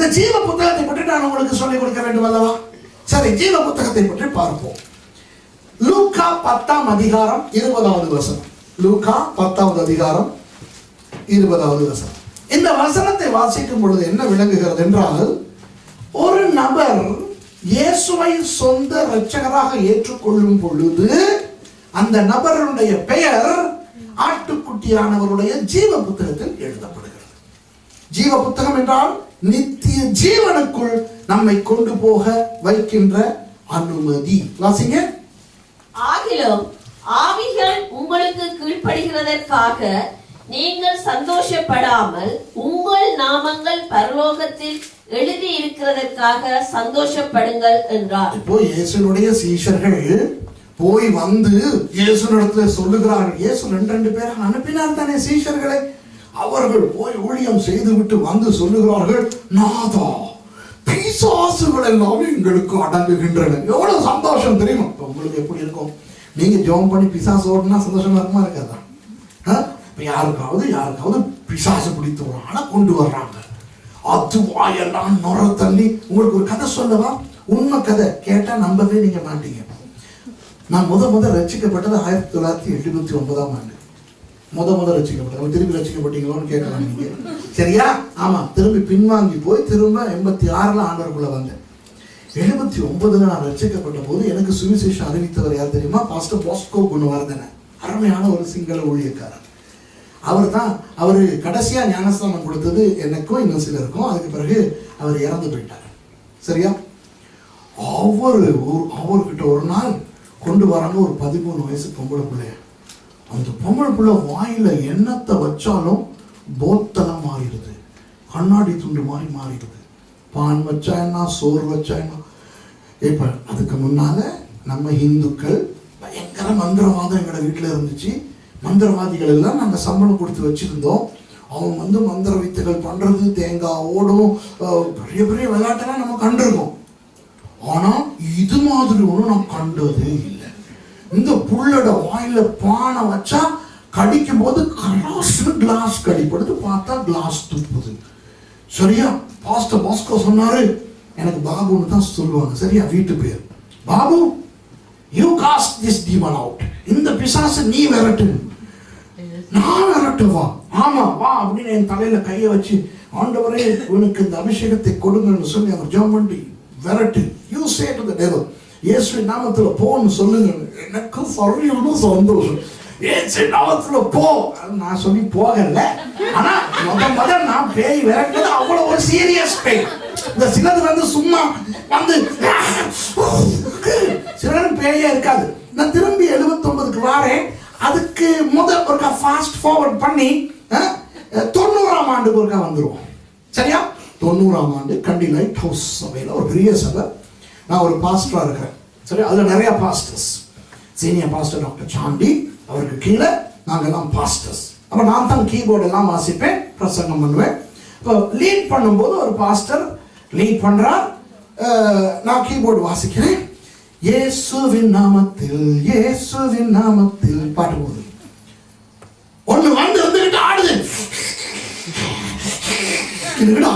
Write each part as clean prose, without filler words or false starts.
இந்த ஜீவ புத்தகத்தை பற்றி நான் உங்களுக்கு சொல்லிக் கொடுக்க வேண்டும் அல்லவா? சரி, ஜீவ புத்தகத்தை பற்றி பார்ப்போம். லூக்கா 10ஆம் அதிகாரம் 20வது வசனம். லூக்கா 10வது அதிகாரம் 20வது வசனம். இந்த வசனத்தை வாசிக்கும் பொழுது என்ன விளங்குகிறது என்றால், ஒரு நபர் இயேசுவை சொந்த இரட்சகராக ஏற்றுக்கொள்ளும் பொழுது அந்த நபருடைய பெயர் ஆட்டுக்குட்டியானவருடைய ஜீவ புத்தகத்தில் எழுதப்படுகிறது. ஜீவ புத்தகம் என்றால் நித்திய ஜீவனுக்குள் நம்மை கொண்டு போக வைக்கின்ற அனுமதி. வாசிங்க. ஆகிலும் ஆவிகள் உங்களுக்கு கீழ்ப்படுகிறதற்காக நீங்கள் சந்தோஷப்படாமல் உங்கள் நாமங்கள் பரலோகத்தில் எழுதி இருக்கிறதற்காக சந்தோஷப்படுங்கள் என்றார். இப்போ இயேசுனுடைய சீஷர்கள் போய் வந்து இயேசுனிடத்துல சொல்லுகிறார்கள். இயேசு 2 பேரை அனுப்பினார் தானே சீஷர்களை. அவர்கள் போய் ஊழியம் செய்துவிட்டு வந்து சொல்லுகிறார்கள், நாதா, பிசாசுகள் எல்லாம் எங்களுக்கு அடங்குகின்றன. எவ்வளவு சந்தோஷம் தெரியுமா? உங்களுக்கு எப்படி இருக்கும்? நீங்க ஜெபம் பண்ணி பிசாசு ஓடுனா சந்தோஷமா இருக்குமா இருக்காதா? யாருக்காவது பிசாசு பிடித்து வராங்க, கொண்டு வர்றாங்க, அது வாயெல்லாம் நுர தள்ளி. உங்களுக்கு ஒரு கதை சொல்லவா? உண்மை கதை. கேட்டா நம்பவே நீங்க மாட்டீங்க. நான் முத ரசிக்கப்பட்டது 1979ஆம் ஆண்டு. முத ரசிக்கப்பட்டது. திருப்பி ரசிக்கப்பட்டீங்களோன்னு கேட்கலாம் நீங்க. சரியா? ஆமா. திரும்பி பின்வாங்கி போய் திரும்ப 86ல ஆண்டவருக்குள்ள வந்தேன். 79ல நான் ரசிக்கப்பட்ட போது எனக்கு சுவிசேஷம் அறிவித்தவர் யார் தெரியுமா? Pastor Bosco Gunawardena. அருமையான ஒரு சிங்கள ஊழியக்காரர். அவரு கடைசியா ஞானஸ்தானம் கொடுத்தது எனக்கும் இன்னும் சிலருக்கும். அதுக்கு பிறகு அவர் இறந்து போயிட்டார். சரியா? அவர்கிட்ட ஒரு நாள் கொண்டு வராங்க ஒரு 13 வயசு பொம்பளை பிள்ளைய. அந்த பொம்பளை பிள்ளை வாயில எண்ணத்தை வச்சாலும் போத்தலா மாறிடுது, கண்ணாடி துண்டு மாதிரி மாறிடுது. பான் வச்சா என்ன, சோறு வச்சா என்ன. இப்ப அதுக்கு முன்னால நம்ம இந்துக்கள் பயங்கர மந்திரவாதம் எங்களோட வீட்டுல இருந்துச்சு. மந்திரவாதிகள் எல்லாம் நாங்க சம்பளம் கொடுத்து வச்சிருந்தோம். அவங்க வந்து மந்திர வித்தைகள் பண்றது, தேங்காய் ஓடும், பெரிய பெரிய விளையாட்டெல்லாம் நம்ம கண்டிருக்கோம். ஆனா இது மாதிரி ஒன்றும் நான் கண்டதே இல்லை. இந்த புள்ளோட வாயில பானை வச்சா கடிக்கும் போது கிளாஸ் கடிப்படுது, பார்த்தா கிளாஸ் துப்புது. சரியா? பாஸ்டர் பாஸ்கோ சொன்னாரு, எனக்கு பாபுன்னு தான் சொல்லுவாங்க. சரியா? வீட்டு பேர் Babu, you cost this demon out. இந்த பிசாசு நீ விரட்டு. நான் விரட்டுவா? ஆமா வா அப்படின்னு என் தலையில கையை வச்சு, ஆண்டவரே உனக்கு இந்த அபிஷேகத்தை கொடுங்கன்னு சொல்லி அவர் ஜெபம் பண்ணி விரட்டு. You say to the devil, இயேசுவின் நாமத்துல போன்னு சொல்லுங்க. எனக்கு சரியான சந்தோஷம். இயேசுவின் நாமத்துல போ நான் சொல்லி போகல. ஆனா முதல்ல நான் பேய் விரட்டுறது அவ்வளவு ஒரு சீரியஸ் பேய். இந்த சிலது வந்து சும்மா வந்து சிலரும் பேயே இருக்காது. நான் திரும்பி 79க்கு வாரேன். அதுக்கு ஒருக்கா ஃபாஸ்ட் ஃபார்வர்ட் பண்ணி 90ஆம் ஆண்டுக்கு ஒருக்கா வந்துருவோம். சரியா? 90ஆம் ஆண்டு கண்டி லைட் ஹவுஸ் சபையில் ஒரு பெரிய சபை. நான் ஒரு பாஸ்டரா இருக்கிறேன். சரி, அதுல நிறைய pastors. Senior pastor doctor Sandy, அவருக்கு கீழே நாங்கெல்லாம் பாஸ்டர்ஸ். அப்ப நான் தான் கீபோர்டு எல்லாம் வாசிப்பேன், பிரசங்கம் பண்ணுவேன். இப்போ லீட் பண்ணும்போது ஒரு பாஸ்டர் லீட் பண்றார், நான் கீபோர்டு வாசிக்கிறேன். இயேசுவின் நாமத்தில், இயேசுவின் நாமத்தில் பாட்டு போகுது. ஒண்ணு வந்து வந்துகிட்டு ஆடுது,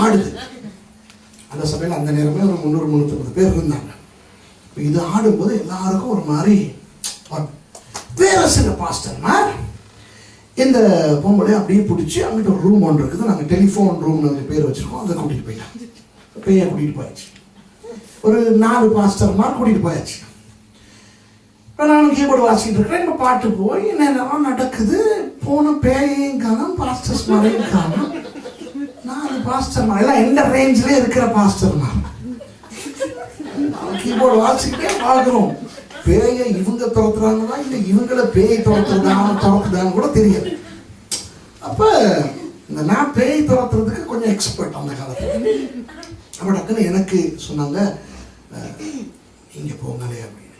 ஆடுது. அந்த சபையில் அந்த நேரமே ஒரு 300-350 பேர் இருந்தாங்க. இது ஆடும்போது எல்லாருக்கும் ஒரு மாதிரி. வேற சில பாஸ்டர்மார் இந்த பொம்பளை அப்படியே பிடிச்சி அங்கிட்ட ஒரு ரூம் ஒன்று இருக்குது. நாங்கள் டெலிஃபோன் ரூம்னு பேர் வச்சிருக்கோம். அதை கூட்டிட்டு போயிட்டாங்க. பேயை கூட்டிட்டு போயாச்சு. ஒரு 4 பாஸ்டர்மார் கூட்டிட்டு போயாச்சு. நானும் கீபோர்டு வாசிக்கிட்டு இருக்கிறேன். இப்போ பாட்டு போய் என்னென்னலாம் நடக்குது. போன பேயையும் காணும், பாஸ்டர்ஸ் மாதிரியும் காணும். 4 பாஸ்டர்மார் எல்லாம் எந்த ரேஞ்சிலே இருக்கிற பாஸ்டர்மார். கீபோர்டு வாசிக்கிட்டே பார்க்கிறோம். பேயை இவங்க துரத்துறாங்கன்னா இல்லை இவங்கள பேய் துரத்துதான்னு கூட தெரியாது. அப்ப நான் பேய் துரத்துறதுக்கு கொஞ்சம் எக்ஸ்பர்ட் அந்த காலத்துல. அப்ப டக்குன்னு எனக்கு சொன்னாங்க, இங்க போங்களே அப்படின்னு.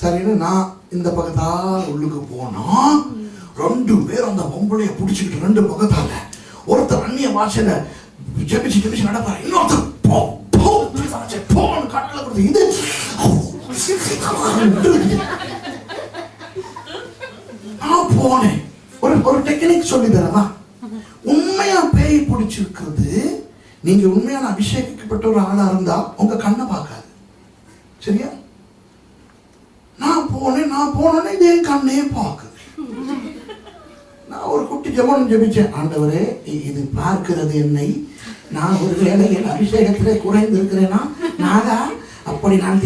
சரின்னு நான் இந்த பக்கத்தால் உள்ளுக்கு போனா 2 பேர் அந்த பொம்பளைய பிடிச்சிக்கிட்டு 2 பக்கத்தால ஒருத்தர் அந்நிய பாஷையில ஜெபிச்சு நடப்பாரு, இன்னொருத்தர் கட்டளை கொடுத்து இது நான் போனேன். ஒரு டெக்னிக் சொல்லி தரவா? உண்மையா பேய் பிடிச்சிருக்கிறது நீங்க உண்மையான அபிஷேகிக்கப்பட்ட ஒரு ஆளா இருந்தா உங்க கண்ணை பார்க்காது. சரியா? நான் போனேன்னு இதே கண்ணே பார்க்குது. நான் ஒரு குட்டி ஜெபம் ஜெபிச்சேன். ஆண்டவரே, இது பார்க்கிறது என்னை, நான் ஒரு வேளை என் அபிஷேகத்திலே குறைந்திருக்கிறேன்னா, நாதா அப்படி நான்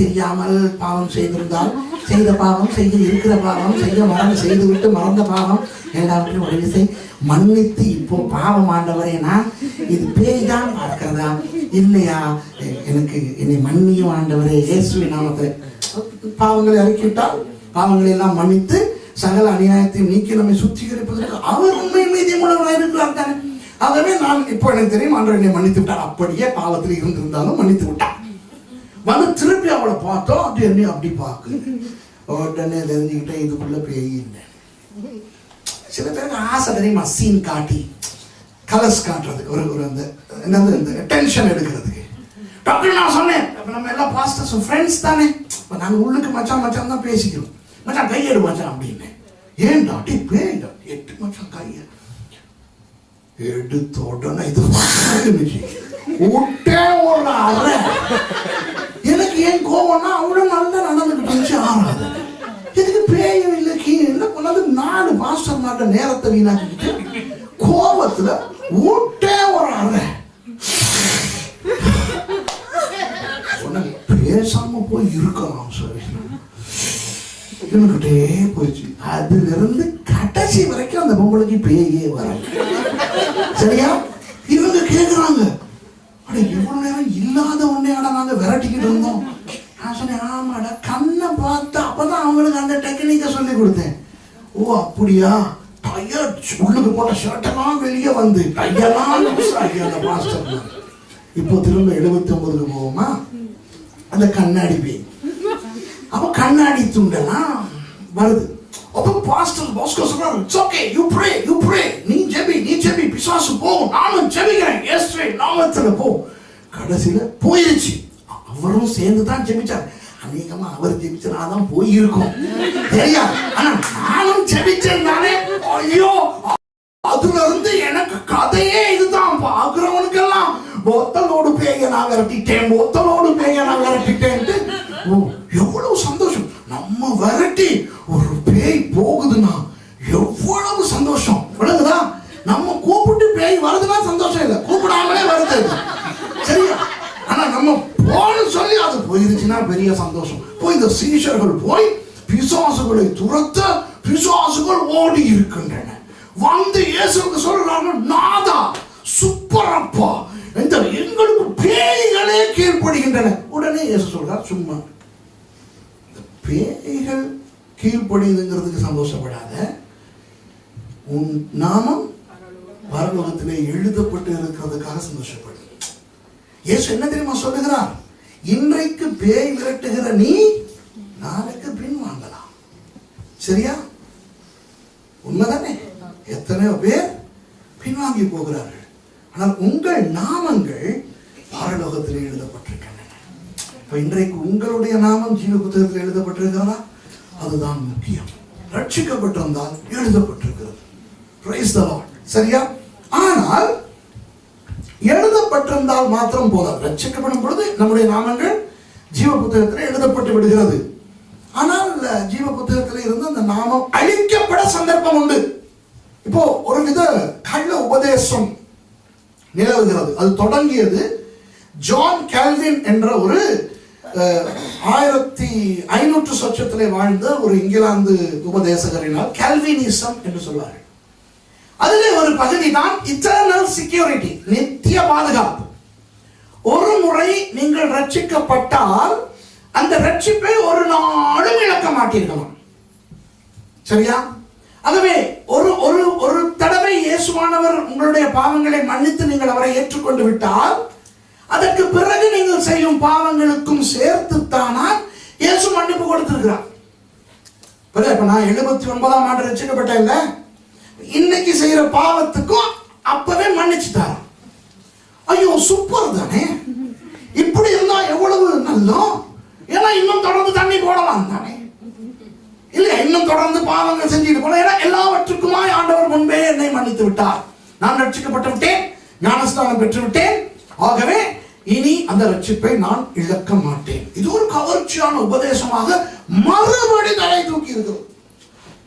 தெரியாமல் பாவம் செய்திருந்தால், செய்த பாவம், இருக்கிற பாவம், செய்துவிட்டு மறந்த பாவம் எல்லாவற்றையும் ஒரு விசை மன்னித்து இப்போ பாவம் ஆண்டவரே, நான் இது பேய் தான் பார்க்கிறதா இல்லையா, எனக்கு என்னை மன்னியும் ஆண்டவரே இயேசுவின் நாமத்தில். பாவங்களை அறிக்கிட்டால் பாவங்களை எல்லாம் மன்னித்து சகல அநியாயத்தையும் நீக்கி நம்மை சுத்திகரிப்பதற்கு அவர் உண்மையின் மீதியம் உள்ளவராக இருக்கிறார் தானே. ஆகவே நான் இப்போ எனக்கு தெரியும் ஆண்டவர் என்னை மன்னித்து விட்டார். அப்படியே பாவத்தில் இருந்திருந்தாலும் மன்னித்து விட்டார். வந்து திருப்பி அவளை பார்த்தோம். அப்படி என்ன அப்படி பார்க்கு உடனே தெரிஞ்சுக்கிட்டேன் இதுக்குள்ள பேய் இல்லை. சில பேருக்கு ஆசை தெரியுமா, சீன் காட்டி கலர்ஸ் காட்டுறதுக்கு, ஒரு அந்த என்னது டென்ஷன் எடுக்கிறதுக்கு. டாக்டர் நான் சொன்னேன், நம்ம எல்லாம் பாஸ்டர்ஸ் ஃப்ரெண்ட்ஸ் தானே, நாங்கள் உள்ளுக்கு மச்சான் தான் பேசிக்கிறோம். மச்சான் கையெடு மச்சான் அப்படின்னு. ஏன்டா அப்படி பேய் எட்டு மச்சான் கையை எடுத்த உடனே இது விட்டே ஒரு அறை. எனக்கு ஏன் கோவம்னா அவ்வளவு நல்லா நடந்துக்கிட்டு ஆறாது. இதுக்கு பேயும் இல்லை கீழே கொண்டாந்து 4 மாஸ்டர் மாட்ட நேரத்தை வீணாக்கிட்டு கோபத்துல விட்டே ஒரு அறை. பேசாம போய் இருக்கலாம் சார். இருந்துகிட்டே போயிடுச்சு. அதுல இருந்து கடைசி வரைக்கும் அந்த பொம்பளைக்கு பேயே வர. சரியா? இவங்க கேக்குறாங்க, அட இவ்வளவு நேரம் இல்லாத ஒன்னையாட நாங்க விரட்டிக்கிட்டு இருந்தோம். நான் சொன்னேன், ஆமாடா கண்ணை பார்த்தா. அப்பதான் அவங்களுக்கு அந்த டெக்னிக்கை சொல்லி கொடுத்தேன். ஓ அப்படியா, டயர் உள்ளுக்கு போட்ட ஷர்ட்டெல்லாம் வெளியே வந்து டையெல்லாம் அந்த மாஸ்டர். இப்போ திரும்ப 79க்கு போவோமா, அந்த கண்ணாடி பேய். அப்ப கண்ணாடி துண்டெல்லாம் வருது. அப்ப பாஸ்டர் பாஸ்கோ சொல்றாரு, இட்ஸ் ஓகே, யூ ப்ரே, நீ ஜெபி, பிசாசு போகும், நானும் ஜெபிக்கிறேன், இயேசுவே நாமத்துல போ. கடைசியில போயிருச்சு. அவரும் சேர்ந்து தான் ஜெபிச்சார். அநேகமா அவர் ஜெபிச்சனாதான் போயிருக்கும், சரியா? ஆனா நானும் ஜெபிச்சேன் தானே. ஐயோ, அதுல இருந்து எனக்கு கதையே இதுதான். பாக்குறவனுக்கெல்லாம் ஒத்தலோடு பேய நான் விரட்டிட்டேன். எவ்வளவு சந்தோஷம். நம்ம விரட்டி ஒரு பேய் போகுதுன்னா எவ்வளவு சந்தோஷம். விளங்குதா? நம்ம கூப்பிட்டு பேய் வருதுன்னா சந்தோஷம் இல்லை, கூப்பிடாமலே வருது, சரியா? ஆனா நம்ம போன்னு சொல்லி அது போயிருச்சுன்னா பெரிய சந்தோஷம். போய் இந்த சீஷர்கள் போய் பிசாசுகளை துரத்த, பிசாசுகள் ஓடி இருக்கின்றன. வந்து இயேசுவுக்கு சொல்றாங்க, நாதா சூப்பரப்பா, இந்த எங்களுக்கு பேய்களே கீழ்ப்படுகின்றன. உடனே இயேசு சொல்றார், சும்மா இந்த பேய்கள் கீழ்ப்படியுதுங்கிறதுக்கு சந்தோஷப்படாத, உன் நாமம் பரலோகத்திலே எழுதப்பட்டு இருக்கிறதுக்காக சந்தோஷப்படு. இயேசு என்ன தெரியுமா சொல்லுகிறார்? இன்றைக்கு பேய் விரட்டுகிற நீ நாளைக்கு பின் வாங்கலாம். சரியா? உண்மைதானே? எத்தனையோ பேர் பின்வாங்கி போகிறார்கள். ஆனால் உங்கள் நாமங்கள் பரலோகத்தில் எழுதப்பட்டிருக்கின்றன. இப்ப இன்றைக்கு உங்களுடைய நாமம் ஜீவ புத்தகத்தில் எழுதப்பட்டிருக்கிறதா? அதுதான் முக்கியம். ரட்சிக்கப்பட்டிருந்தால் எழுதப்பட்டிருக்கிறது. Praise the Lord. சரியா? ஆனால் எழுதப்பட்டிருந்தால் மாத்திரம் போதாது. ரட்சிக்கப்படும் பொழுது நம்முடைய நாமங்கள் ஜீவ புத்தகத்தில் எழுதப்பட்டு விடுகிறது. ஆனால் ஜீவ புத்தகத்தில் இருந்து அந்த நாமம் அழிக்கப்பட சந்தர்ப்பம் உண்டு. இப்போ ஒரு வித கள்ள உபதேசம் நிலவுகிறது. அது தொடங்கியது ஜான் கால்வின் என்ற ஒரு 1500 சொச்சத்திலே வாழ்ந்த ஒரு இங்கிலாந்து உபதேசகரினால் கால்வினிசம் என்று சொல்வார்கள். அதிலே ஒரு பகுதி தான் இட்டர்னல் செக்யூரிட்டி, நித்திய பாதுகாப்பு. ஒரு முறை நீங்கள் ரட்சிக்கப்பட்டால் அந்த ரட்சிப்பை ஒரு நாளும் இழக்க மாட்டீர்களாம். சரியா? ஆகவே ஒரு தடவை இயேசுவானவர் உங்களுடைய பாவங்களை மன்னித்து நீங்கள் அவரை ஏற்றுக்கொண்டு விட்டால் அதற்கு பிறகு நீங்கள் செய்யும் பாவங்களுக்கும் சேர்த்துத்தானா இயேசு மன்னிப்பு கொடுத்திருக்கிறார். இப்ப நான் 79ஆம் ஆண்டு ரட்சிக்கப்பட்டேன், இன்னைக்கு செய்யற பாவத்துக்கும் அப்பவே மன்னிச்சுட்டார். ஐயோ சூப்பர் தானே, இப்படி இருந்தா எவ்வளவு நல்லோ. ஏன்னா இன்னும் தொடர்ந்து தண்ணி போடலாம் தானே, இல்ல இன்னும் தொடர்ந்து பாவங்கள் செஞ்சுட்டு போல. ஏன்னா எல்லாவற்றுக்குமாய் ஆண்டவர் முன்பே என்னை மன்னித்து விட்டார். நான் ரட்சிக்கப்பட்டு விட்டேன், ஞானஸ்நானம் பெற்றுவிட்டேன், ஆகவே இனி அந்த ரட்சிப்பை நான் இழக்க மாட்டேன். இது ஒரு கவர்ச்சியான உபதேசமாக மறுபடி தலை தூக்கி இருக்கிறது.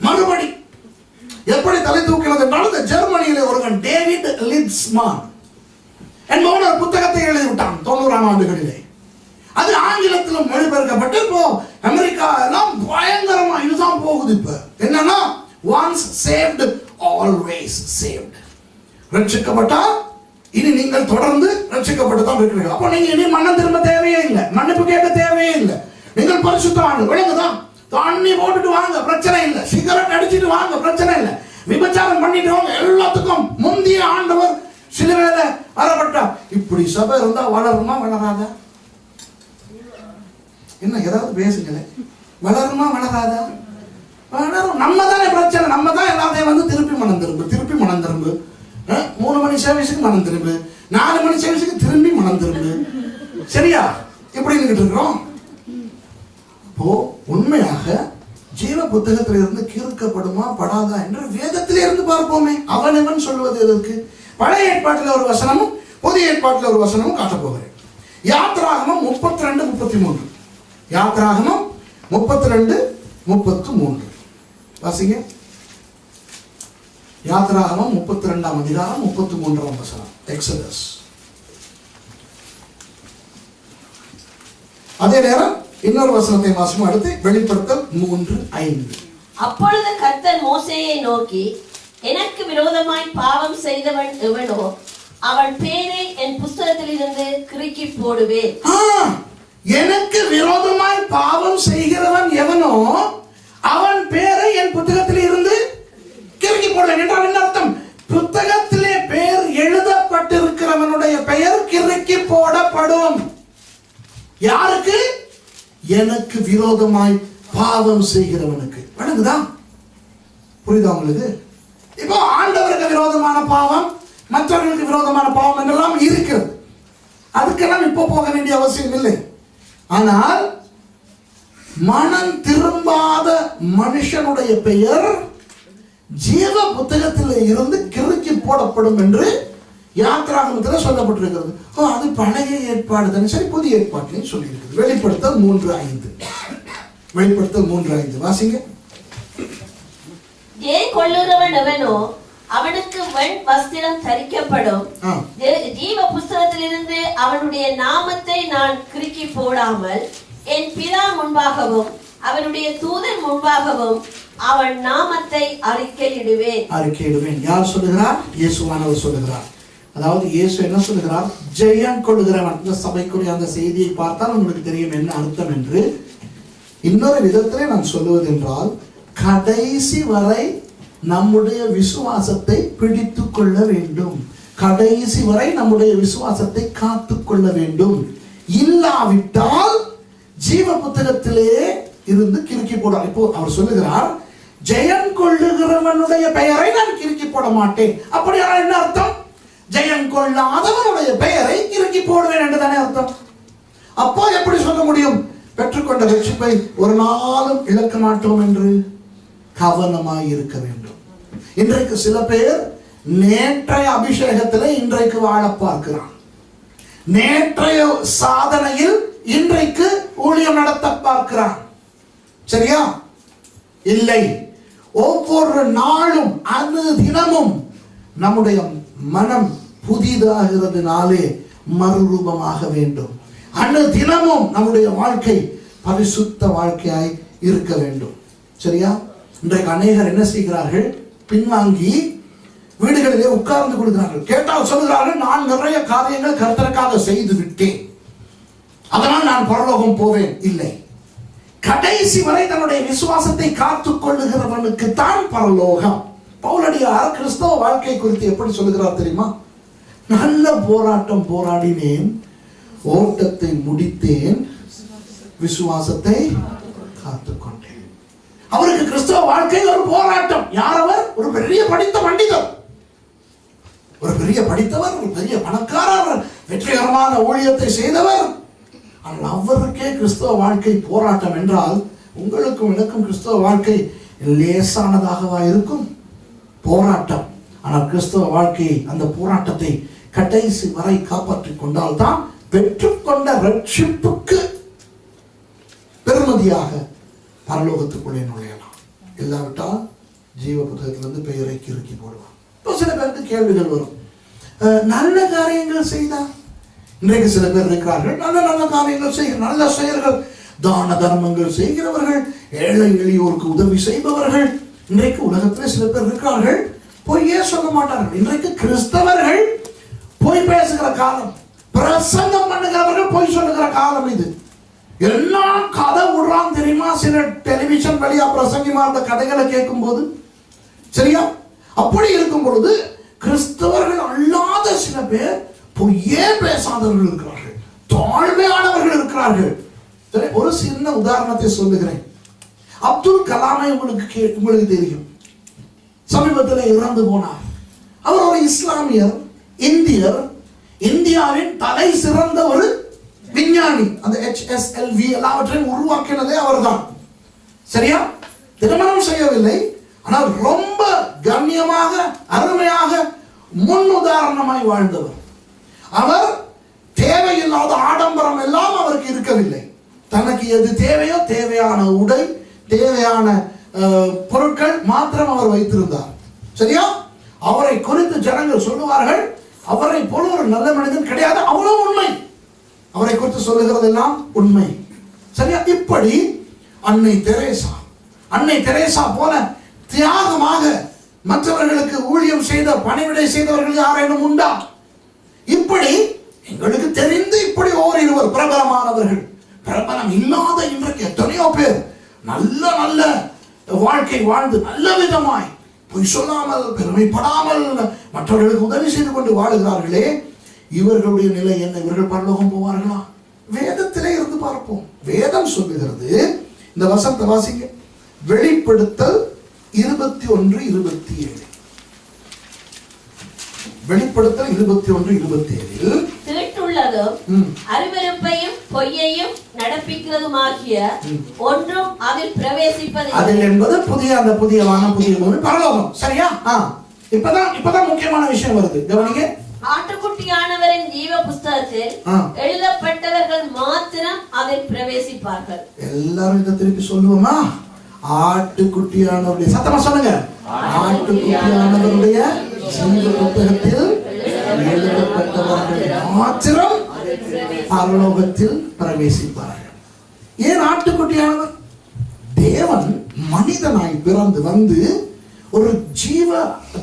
மறுபடி எப்படி தலை தூக்கினது என்றால், இந்த ஜெர்மனியிலே ஒருவன் டேவிட் லிட்ஸ்மான் என்பவன் ஒரு புத்தகத்தை எழுதிவிட்டான் 90ஆம் ஆண்டுகளிலே. அது ஆங்கிலத்திலும் மொழிபெயர்க்கப்பட்டு இப்போ அமெரிக்கா எல்லாம் பயங்கரமா இதுதான் போகுது. இப்ப என்னன்னா, once saved always saved. ரட்சிக்கப்பட்டால் இனி நீங்கள் தொடர்ந்து ரட்சிக்கப்பட்டு தான் இருக்கிறீர்கள். அப்போ நீங்க இனி மனம் திரும்ப தேவையே இல்லை, மன்னிப்பு கேட்க தேவையே இல்லை. நீங்கள் பரிசுத்தவான்கள், விளங்குதான். தண்ணி போட்டுட்டு வாங்க, பிரச்சனை இல்லை. சிகரெட் அடிச்சிட்டு வாங்க, பிரச்சனை இல்லை. விபச்சாரம் பண்ணிட்டு வாங்க, எல்லாத்துக்கும் முந்தைய ஆண்டவர் சிலுவையில வரப்பட்டா. இப்படி சபை இருந்தா வளருமா வளராதா? என்ன ஏதாவது பேசுங்களேன். வளருமா வளராதா? வளரும். நம்ம தானே பிரச்சனை. நம்ம தான் எல்லாத்தையும் வந்து திருப்பி மனம் திரும்பு 3 மணி சர்வீஸுக்கு மனம் திரும்பு, 4 மணி சர்வீஸுக்கு திரும்பி மனம் திரும்பு. சரியா? இப்படி இருக்கிறோம். இப்போ உண்மையாக ஜீவ புத்தகத்தில் இருந்து கீழ்க்கப்படுமா படாதா என்று வேதத்திலே இருந்து பார்ப்போமே. அவனவன் சொல்வது எதற்கு? பழைய ஏற்பாட்டில் ஒரு வசனமும் புதிய ஏற்பாட்டில் ஒரு வசனமும் காட்டப் போகிறேன். யாத்ராகமம் 32:33. யாத்ராகமம் 32:33 வாசிங்க. யாத்ராகமம் 32ஆம் அதிகாரம் 33ஆம் வசனம். எக்ஸோடஸ். அதே நேரம் இன்னொரு வசனத்தை வாசிக்கும். அடுத்து வெளிப்படுத்தல் 3:5. அப்பொழுது கர்த்தர் மோசேயை நோக்கி, எனக்கு விரோதமாய் பாவம் செய்தவன் எவனோ அவன் பேரை என் புஸ்தகத்தில் இருந்து கிறுக்கி போடுவேன். எனக்கு விரோதமாய் பாவம் செய்கிறவன் எவனோ அவன் பேரை என் புத்தகத்தில் இருந்து கிறுக்கி போடுவேன் என்றால் என்ன அர்த்தம்? புத்தகத்திலே பெயர் எழுதப்பட்டிருக்கிறவனுடைய பெயர் கிறுக்கி போடப்படும். யாருக்கு? எனக்கு விரோதமாய் பாவம் செய்கிறவனுக்கு. வணங்குதா? புரியுதா உங்களுக்கு? இப்போ ஆண்டவருக்கு விரோதமான பாவம், மற்றவர்களுக்கு விரோதமான பாவம் என்றெல்லாம் இருக்கிறது. அதுக்கெல்லாம் இப்போ போக வேண்டிய அவசியம் இல்லை. ஆனால் மனம் திரும்பாத மனுஷனுடைய பெயர் ஜீவ புத்தகத்தில் இருந்து கிறுக்கி போடப்படும் என்று யாத்ராகமத்தில் சொல்லப்பட்டிருக்கிறது. அது பழைய ஏற்பாடு தானே. சரி, புதிய ஏற்பாட்டிலையும் சொல்லியிருக்கிறது. வெளிப்படுத்தல் 3:5. வெளிப்படுத்தல் 3:5 வாசிங்க. ஏன் கொள்ளுகிறவன் எவனோ அவனுக்கு வெண் வஸ்திரம் தரிக்கப்படும். ஜீவ புஸ்தகத்திலிருந்து அவனுடைய நாமத்தை நான் கிறுக்கி போடாமல் என் பிதா முன்பாகவும் அவனுடைய தூதன் முன்பாகவும் அவன் நாமத்தை அறிக்கையிடுவேன். யார் சொல்லுகிறார்? இயேசுவானவர் சொல்லுகிறார். அதாவது இயேசு என்ன சொல்லுகிறார்? ஜெயம் கொள்ளுகிறவன். இந்த சபைக்குரிய அந்த செய்தியை பார்த்தால் உங்களுக்கு தெரியும் என்ன அர்த்தம் என்று. இன்னொரு விதத்திலே நான் சொல்லுவது என்றால், கடைசி வரை நம்முடைய விசுவாசத்தை பிடித்து கொள்ள வேண்டும். கடைசி வரை நம்முடைய விசுவாசத்தை காத்து கொள்ள வேண்டும். இல்லாவிட்டால் ஜீவ புத்தகத்திலே இருந்து கிறுக்கி போட. இப்போ அவர் சொல்லுகிறார், ஜெயம் கொள்ளுகிறவனுடைய பெயரை நான் கிறுக்கி போட மாட்டேன். அப்படியான என்ன அர்த்தம்? ஜெயம் கொள்ளாதவனுடைய பெயரை கிறுக்கி போடுவேன் என்று தானே அர்த்தம். அப்போ எப்படி சொல்ல முடியும் பெற்றுக்கொண்ட ரட்சிப்பை ஒரு நாளும் இழக்க மாட்டோம் என்று? கவனமாய் இருக்க வேண்டும். இன்றைக்கு சில பேர் நேற்றைய அபிஷேகத்தில் இன்றைக்கு வாழ பார்க்கிறான். நேற்றைய சாதனையில் இன்றைக்கு ஊழியம் நடத்த பார்க்கிறான். சரியா? இல்லை. ஒவ்வொரு நாளும் அனுதினமும் நம்முடைய மனம் புதிதாகிறதுனாலே மறுரூபமாக வேண்டும். அனுதினமும் நம்முடைய வாழ்க்கை பரிசுத்த வாழ்க்கையாய் இருக்க வேண்டும். சரியா? இன்றைக்கு அநேகர் என்ன செய்கிறார்கள்? பின்வாங்கி வீடுகளிலே உட்கார்ந்து கொள்கிறார்கள். கேட்டால் சொல்கிறார்கள், நான் நிறைய காரியங்கள் கர்த்தருக்காக செய்து விட்டேன், அதனால் நான் பரலோகம் போவேன். இல்லை. கடைசி வரை தன்னுடைய விசுவாசத்தை காத்துக் கொள்ளுகிறவனுக்கு தான் பரலோகம். பவுலடியார் கிறிஸ்தவ வாழ்க்கை குறித்து எப்படி சொல்லுகிறார் தெரியுமா? நல்ல போராட்டம் போராடினேன், ஓட்டத்தை முடித்தேன், விசுவாசத்தை காத்துக்கொண்டேன். அவருக்கு கிறிஸ்தவ வாழ்க்கை ஒரு போராட்டம். யார் அவர்? ஒரு பெரிய படித்த பண்டிதர், ஒரு பெரிய படித்தவர், ஒரு பெரிய பணக்காரர், வெற்றிகரமான ஊழியத்தை செய்தவர். ஆனால் அவருக்கே கிறிஸ்தவ வாழ்க்கை போராட்டம் என்றால், உங்களுக்கும் எனக்கும் கிறிஸ்தவ வாழ்க்கை லேசானதாகவா இருக்கும்? போராட்டம். ஆனால் கிறிஸ்தவ வாழ்க்கையை, அந்த போராட்டத்தை கடைசி வரை காப்பாற்றிக் கொண்டால் தான் பெற்றுக்கொண்ட ரட்சிப்புக்கு பெருமதியாக பரலோகத்துக்குள்ளே நுழையலாம். இல்லாவிட்டால் ஜீவ புத்தகத்திலிருந்து பெயரை கிறுக்கி போடுவான். இப்போ சில பேருக்கு கேள்விகள் வரும். நல்ல காரியங்கள் செய்தா, இன்றைக்கு சில பேர் இருக்கிறார்கள் நல்ல நல்ல காரியங்கள் செய்கிற நல்ல செயல்கள், தான தர்மங்கள் செய்கிறவர்கள், ஏழை எளியோருக்கு உதவி செய்பவர்கள். இன்றைக்கு உலகத்தில் சில பேர் இருக்கிறார்கள், பொய்யே சொல்ல மாட்டார்கள். இன்றைக்கு கிறிஸ்தவர்கள் பொய் பேசுகிற காலம், பிரசங்கம் பண்ணுகிறவர்கள் பொய் சொல்லுகிற காலம் இது. எல்லாம் கதை விடுறான் தெரியுமா? சில டெலிவிஷன் வழியா பிரசங்கிமா அந்த கதைகளை கேட்கும் போது, சரியா? அப்படி இருக்கும் பொழுது கிறிஸ்தவர்கள் அல்லாத சில பேர் பொய்யே பேசாதவர்கள் இருக்கிறார்கள், தாழ்மையானவர்கள் இருக்கிறார்கள். ஒரு சின்ன உதாரணத்தை சொல்லுகிறேன். அப்துல் கலாமை உங்களுக்கு தெரியும். சமீபத்தில் இறந்து போனார். அவர் ஒரு இஸ்லாமியர், இந்தியர், இந்தியாவின் தலை சிறந்த ஒரு விஞ்ஞானி. அந்த HSLV எல்லாவற்றையும் உருவாக்கினதே அவர்தான். சரியா? திருமணம் செய்யவில்லை, ஆனால் ரொம்ப கண்ணியமாக அருமையாக முன் உதாரணமாய் வாழ்ந்தவர். அவர் தேவையில்லாத ஆடம்பரம் எல்லாம் அவருக்கு இருக்கவில்லை. தனக்கு எது தேவையோ தேவையான உடை, தேவையான பொருட்கள் மாத்திரம் அவர் வைத்திருந்தார். சரியா? அவரை குறித்து ஜனங்கள் சொல்லுவார்கள், அவரை போல ஒரு நல்ல மனிதன் கிடையாது. அவ்வளவு உண்மை. அவரை குறித்து சொல்லுகிறதெல்லாம் உண்மை. சரியா? இப்படி அன்னை தெரேசா போல தியாகமாக மற்றவர்களுக்கு ஊழியம் செய்த, பணிவிடை செய்தவர்கள் யாரேனும் உண்டா? இப்படி எங்களுக்கு தெரிந்து இப்படி ஓரிருவர் பிரபலமானவர்கள். பிரபலம் இல்லாத இன்றைக்கு எத்தனையோ பேர் நல்ல நல்ல வாழ்க்கை வாழ்ந்து நல்ல விதமாய் பொய் சொல்லாமல் பெருமைப்படாமல் மற்றவர்களுக்கு உதவி செய்து கொண்டு வாழுகிறார்களே, இவர்களுடைய நிலை என்ன? இவர்கள் பரலோகம் போவார்களா? வேதத்திலே இருந்து பார்ப்போம். வேதம் சொல்லுகிறது, இந்த வசனத்தை வாசிங்க. வெளிப்படுத்தல் 21:27. வெளிப்படுத்தல் 21:27. தீட்டுள்ளதும் அருவருப்பையும் பொய்யையும் நடப்பிக்கிறதுமாகிய ஒன்றும் அதில் பிரவேசிப்பது. அதில் என்பது அந்த புதிய வானம் புதிய பூமி பரலோகம். சரியா? இப்பதான் முக்கியமான விஷயம் வருது. கவனிங்க. ஆட்டுக்குட்டியானவரின் ஜீவ புஸ்தகத்தில் எழுதப்பட்டவர்கள் மாத்திரம் அதில் பிரவேசிப்பார்கள். எல்லாரும் இதை திருப்பி சொல்லுவோமா? ஆட்டுக்குட்டியானவருடைய, சத்தமா சொல்லுங்க, ஆட்டுக்குட்டியானவருடைய ஜீவ புத்தகத்தில் எழுதப்பட்டவர்கள் மாத்திரம் பரலோகத்தில் பிரவேசிப்பார்கள். ஏன் ஆட்டுக்குட்டியானவர்? தேவன் மனிதனாய் பிறந்து வந்து ஒரு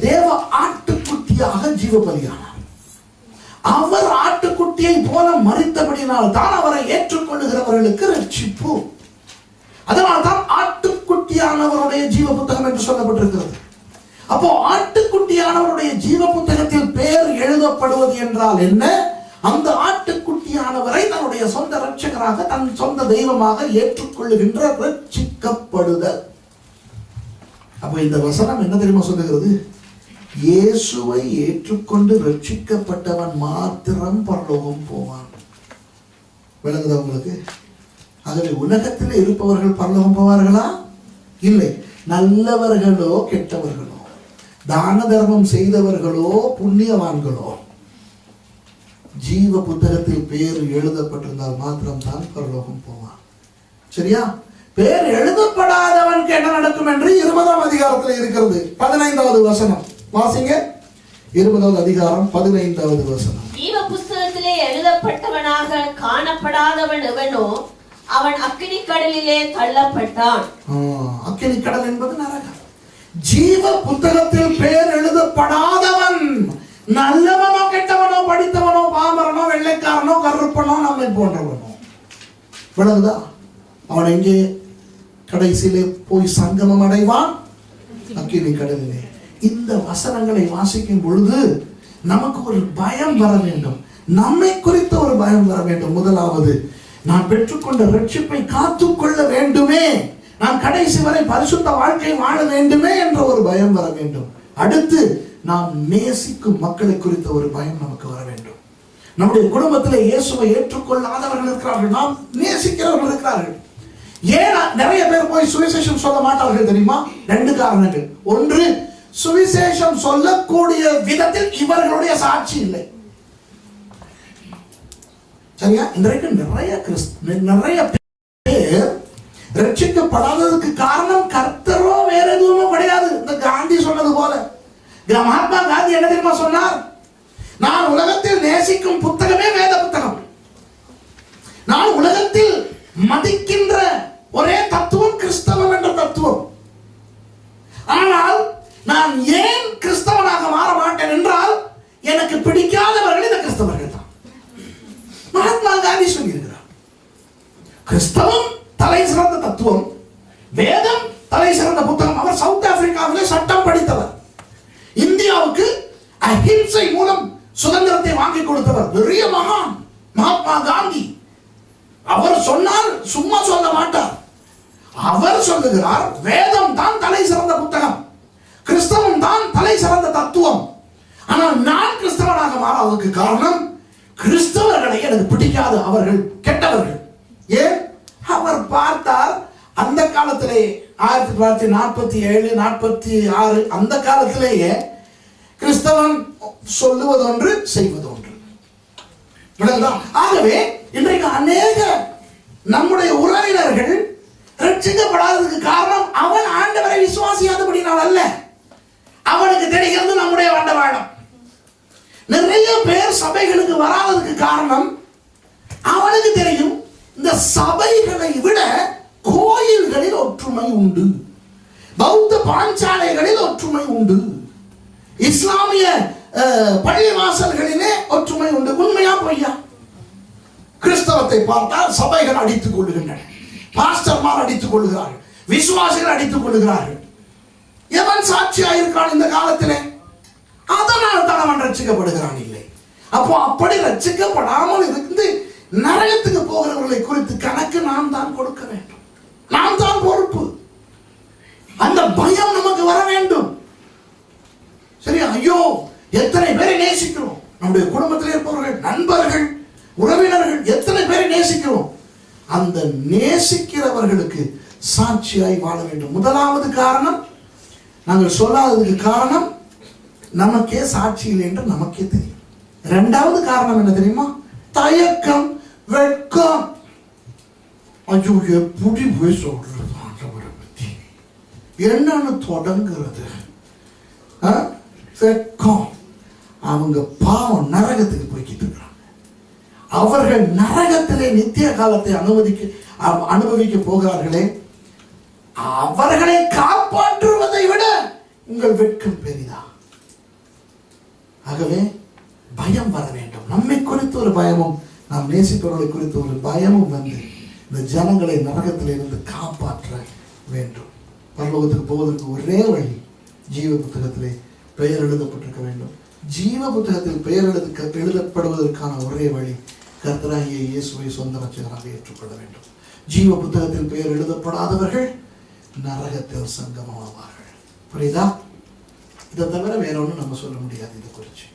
தேவ ஆட்டுக்குட்டியாக ஜீவ பலியானார். அவர் ஆட்டுக்குட்டியை போல மரித்தபடியினால் தான் அவரை ஏற்றுக்கொள்ளுகிறவர்களுக்கு ரட்சிப்பு. அதனால் தான் ஆட்டுக்குட்டியானவருடைய ஜீவ புத்தகம் என்று சொல்லப்பட்டிருக்கிறது. அப்போ ஆட்டுக்குட்டியானவருடைய ஜீவ புத்தகத்தில் பெயர் எழுதப்படுவது என்றால் என்ன? அந்த ஆட்டுக்குட்டியானவரை தன்னுடைய சொந்த ரட்சகராக, தன் சொந்த தெய்வமாக ஏற்றுக்கொள்ளுகின்ற ரட்சிக்கப்படுதல். அப்ப இந்த வசனம் என்ன தெரியுமா சொல்லுகிறது? இயேசுவை ஏற்றுக்கொண்டு ரட்சிக்கப்பட்டவன் மாத்திரம் பரலோகம் போவான். விளங்குதா உங்களுக்கு? ஆகவே உலகத்தில் இருப்பவர்கள் பரலோகம் போவார்களா? இல்லை. நல்லவர்களோ கெட்டவர்களோ, தான தர்மம் செய்தவர்களோ புண்ணியவான்களோ, ஜீவ புத்தகத்தில் பேர் எழுதப்பட்டிருந்தால் மாத்திரம் தான் பரலோகம் போவான். சரியா? பேர் எழுதப்படாதவனுக்கு என்ன நடக்கும் என்று 20ஆம் அதிகாரத்தில் இருக்கிறது. 15வது வசனம் வாசிங்க. 20வது அதிகாரம் 15வது வசனம். ஜீவ புத்தகத்திலே எழுதப்பட்டவனாக காணப்படாதவன் எவனோ அவன் அக்கினி கடலிலே தள்ளப்பட்டான். அக்கினி கடல் என்பது நரகம். ஜீவ புத்தகத்தில் பேர் எழுதப்படாதவன், நல்லவனோ கெட்டவனோ, படித்தவனோ பாமரனோ வெள்ளைக்காரனோ கருப்பனோ நம்மை போன்றவனோ, விளங்குதா? அவன் எங்கே கடைசியிலே போய் சங்கமம் அடைவான்? அக்கினி கடலிலே. இந்த வசனங்களை வாசிக்கும் பொழுது நமக்கு ஒரு பயம் வர வேண்டும். நம்மை குறித்த ஒரு பயம் வர வேண்டும். முதலாவது, நான் பெற்றுக்கொண்ட ரட்சிப்பை காத்துக்கொள்ள வேண்டுமே, நான் கடைசி வரை பரிசுத்த வாழ்க்கை வாழ வேண்டுமே என்ற ஒரு பயம் வர வேண்டும். அடுத்து, நாம் நேசிக்கும் மக்களை குறித்த ஒரு பயம் நமக்கு வர வேண்டும். நம்முடைய குடும்பத்தில் இயேசுவை ஏற்றுக்கொள்ளாதவர்கள் இருக்கிறார்கள், நாம் நேசிக்கிறவர்கள் இருக்கிறார்கள். ஏன் நிறைய பேர் போய் சுவிசேஷம் சொல்ல மாட்டார்கள் தெரியுமா? 2 காரணங்கள். ஒன்று, சுவிசேஷம் சொல்லக்கூடிய விதத்தில் இவர்களுடைய சாட்சி இல்லை. சரியா? இன்றைக்கு நிறைய பேர் ரட்சிக்கப்படாததுக்கு காரணம் கர்த்தரோ வேற எதுவுமோ கிடையாது. இந்த காந்தி சொன்னது போல, மகாத்மா காந்தி என்ன தெரியுமா சொன்னார்? நான் உலகத்தில் நேசிக்கும் புத்தகமே வேத புத்தகம். நான் உலகத்தில் மதிக்கின்ற ஒரே தத்துவம் கிறிஸ்தவம் என்ற தத்துவம். ஆனால் நான் ஏன் கிறிஸ்தவனாக மாற மாட்டேன் என்றால் எனக்கு பிடிக்காதவர்கள் இந்த கிறிஸ்தவர்கள் தான். மகாத்மா காந்தி சொல்லியிருக்கிறார், கிறிஸ்தவம் தலை சிறந்த தத்துவம், வேதம் தலை சிறந்த புத்தகம். அவர் சவுத் ஆப்பிரிக்காவிலே சட்டம் படித்தவர், இந்தியாவுக்கு அஹிம்சை மூலம் சுதந்திரத்தை வாங்கி கொடுத்தவர், பெரிய மகான் மகாத்மா காந்தி. அவர் சொன்னால் சும்மா சொல்ல மாட்டார். அவர் சொல்லுகிறார், வேதம் தான் தலை சிறந்த புத்தகம், கிறிஸ்தவம் தான் தலை சிறந்த தத்துவம். ஆனால் நான் கிறிஸ்தவனாக மாறாததுக்கு காரணம் கிறிஸ்தவர்களை எனக்கு பிடிக்காது, அவர்கள் கெட்டவர்கள். ஏன்? அவர் பார்த்தார், அந்த காலத்திலே 1947 46 அந்த காலத்திலேயே கிறிஸ்தவன் சொல்லுவதொன்று செய்வதொன்று. ஆகவே இன்றைக்கு அநேக நம்முடைய உறவினர்கள் ரட்சிக்கப்படாததுக்கு காரணம் அவன் ஆண்டவரை விசுவாசியாதபடினால் அல்ல, அவனுக்கு தெரிகிறது நம்முடைய வண்டவாளம். நிறைய பேர் சபைகளுக்கு வராததுக்கு காரணம் அவனுக்கு தெரியும் இந்த சபைகளை விட கோயில்களில் ஒற்றுமை உண்டு, பௌத்த பாஞ்சாலைகளில் ஒற்றுமை உண்டு, இஸ்லாமிய பள்ளிவாசல்களிலே ஒற்றுமை உண்டு. உண்மையா பொய்யா? கிறிஸ்தவத்தை பார்த்தால் சபைகள் அடித்துக் கொள்ளுகின்றன, பாஸ்டர்மார் அடித்துக் கொள்ளுகிறார்கள், விசுவாசிகள் அடித்துக் கொள்ளுகிறார்கள். எவன் சாட்சியாயிருக்கான் இந்த காலத்திலே? அதனால் தான் அவன் ரட்சிக்கப்படுகிறான் இல்லை. அப்போ அப்படி ரட்சிக்கப்படாமல் இருந்து நரகத்துக்கு போகிறவர்களை குறித்து கணக்கு நாம் தான் கொடுக்க வேண்டும், நாம் தான் பொறுப்பு. அந்த பயம் நமக்கு வர வேண்டும். சரியா? ஐயோ, எத்தனை பேரை நேசிக்கிறோம், நம்முடைய குடும்பத்தில் இருப்பவர்கள், நண்பர்கள், உறவினர்கள், எத்தனை பேரை நேசிக்கிறோம். அந்த நேசிக்கிறவர்களுக்கு சாட்சியாய் வாழ வேண்டும். முதலாவது காரணம், நாங்கள் சொல்லாததுக்கு காரணம் நமக்கே சாட்சி இல்லை என்று நமக்கே தெரியும். இரண்டாவது காரணம் என்ன தெரியுமா? தயக்கம், வெட்கம். ஐயோ, எப்படி போய் சொல்றது ஆண்டவரை பத்தி, என்னன்னு தொடங்குறது, வெட்கம். அவங்க பாவம் நரகத்துக்கு போய்கிட்டு இருக்கிறாங்க. அவர்கள் நரகத்திலே நித்திய காலத்தை அனுபவிக்க போகிறார்களே, அவர்களை காப்பாற்றுவதை விட உங்கள் வெட்கம் பெரிதா? ஆகவே பயம் வர வேண்டும். நம்மை குறித்து ஒரு பயமும், நாம் நேசிப்பவர்களை குறித்து ஒரு பயமும் வந்து இந்த ஜனங்களை நரகத்திலிருந்து காப்பாற்ற வேண்டும். பரலோகத்துக்கு போவதற்கு ஒரே வழி, ஜீவ புத்தகத்திலே பெயர் எழுதப்பட்டிருக்க வேண்டும். ஜீவ புத்தகத்தில் பெயர் எழுதப்படுவதற்கான ஒரே வழி, கர்த்தராகிய இயேசுவை சொந்த ரட்சகராக ஏற்றுக்கொள்ள வேண்டும். ஜீவ புத்தகத்தில் பெயர் எழுதப்படாதவர்கள் நரகத்தில் சங்கமமாவார்கள். புரியுதா? இதை தவிர வேற ஒன்றும் நம்ம சொல்ல முடியாது இதை குறித்து.